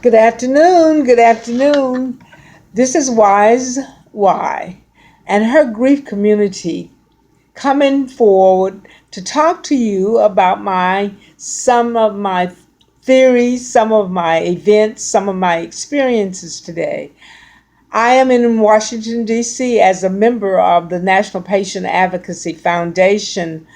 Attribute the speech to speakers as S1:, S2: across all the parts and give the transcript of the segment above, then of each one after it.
S1: Good afternoon. Good afternoon. This is Wise Y and her grief community coming forward to talk to you about my some of my theories, some of my events, some of my experiences today. I am in Washington, D.C. as a member of the National Patient Advocacy Foundation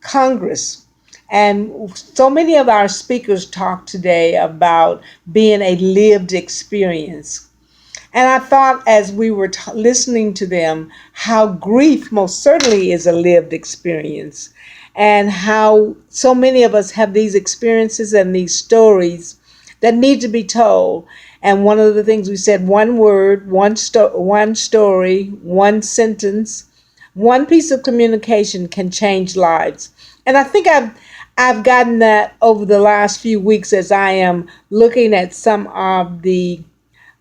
S1: Congress. And so many of our speakers talked today about being a lived experience. And I thought as we were listening to them, how grief most certainly is a lived experience, and how so many of us have these experiences and these stories that need to be told. And one of the things we said, one word, one story, one sentence, one piece of communication can change lives. And I think I've gotten that over the last few weeks as I am looking at some of the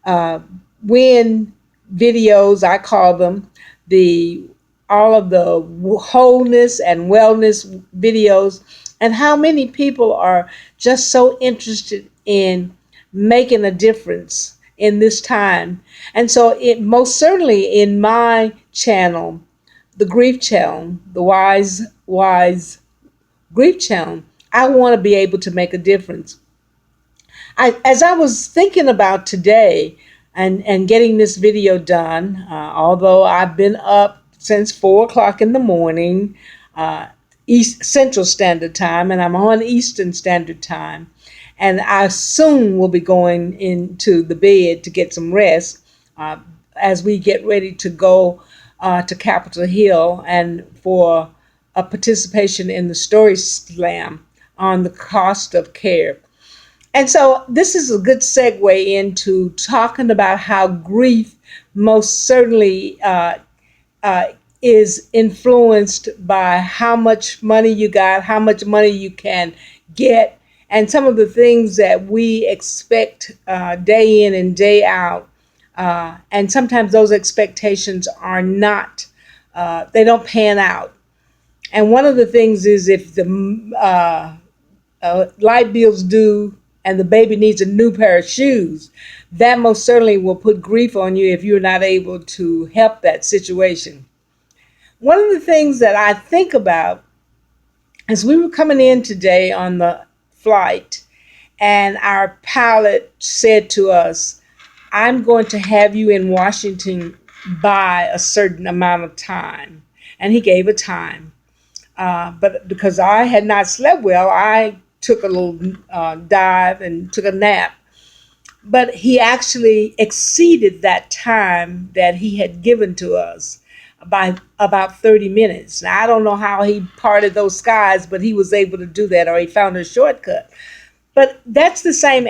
S1: uh, win videos, I call them, the all of the wholeness and wellness videos, and how many people are just so interested in making a difference in this time. And so it most certainly in my channel, the grief channel, the wise grief channel, I want to be able to make a difference. As I was thinking about today and getting this video done, although I've been up since 4 o'clock in the morning, East Central Standard Time, and I'm on Eastern Standard Time, and I soon will be going into the bed to get some rest uh, as we get ready to go to Capitol Hill and for a participation in the Story Slam on the cost of care. And so this is a good segue into talking about how grief most certainly uh, is influenced by how much money you got, how much money you can get, and some of the things that we expect day in and day out. And sometimes those expectations are not, they don't pan out. And one of the things is if the light bills due and the baby needs a new pair of shoes, that most certainly will put grief on you if you're not able to help that situation. One of the things that I think about as we were coming in today on the flight, and our pilot said to us, I'm going to have you in Washington by a certain amount of time. And he gave a time. But because I had not slept well, I took a little dive and took a nap. But he actually exceeded that time that he had given to us by about 30 minutes. Now, I don't know how he parted those skies, but he was able to do that, or he found a shortcut. But that's the same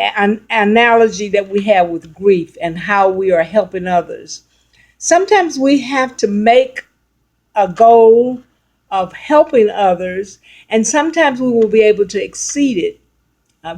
S1: analogy that we have with grief and how we are helping others. Sometimes we have to make a goal of helping others, and sometimes we will be able to exceed it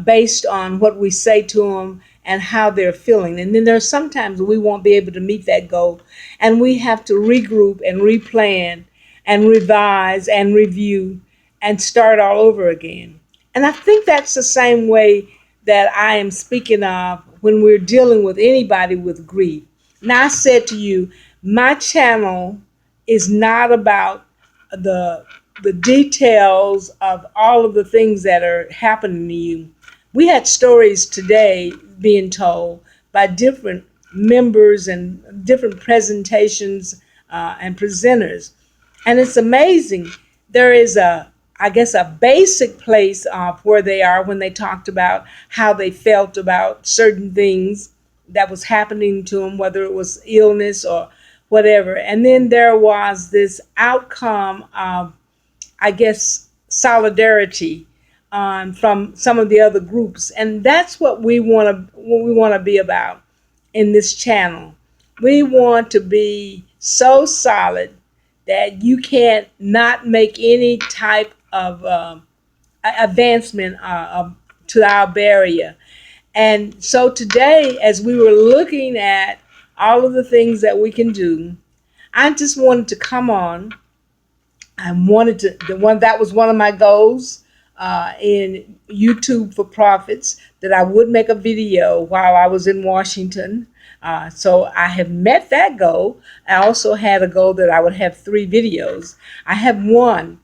S1: based on what we say to them and how they're feeling. And then there's sometimes we won't be able to meet that goal, and we have to regroup and replan and revise and review and start all over again. And I think that's the same way that I am speaking of when we're dealing with anybody with grief. Now, I said to you, my channel is not about the the details of all of the things that are happening to you. We had stories today being told by different members and different presentations and presenters, and it's amazing. There is I guess, a basic place of where they are when they talked about how they felt about certain things that was happening to them, whether it was illness or whatever. And then there was this outcome of, I guess, solidarity from some of the other groups, and that's what we want to be about in this channel. We want to be so solid that you can't not make any type of advancement to our barrier. And so today, as we were looking at all of the things that we can do, I just wanted to come on. I wanted to, the one that was one of my goals in YouTube for Profits that I would make a video while I was in Washington. So I have met that goal. I also had a goal that I would have 3 videos. I have one.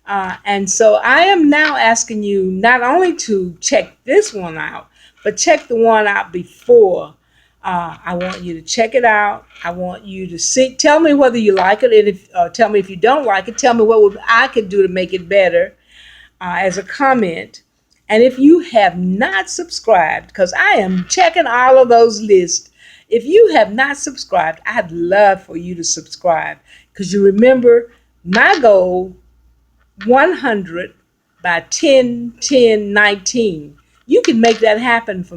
S1: And so I am now asking you not only to check this one out, but check the one out before. I want you to check it out. I want you to see. Tell me whether you like it, and tell me if you don't like it. Tell me what I could do to make it better as a comment. And if you have not subscribed, because I am checking all of those lists, if you have not subscribed, I'd love for you to subscribe, because you remember my goal 100 by 10, 10, 19. You can make that happen for me.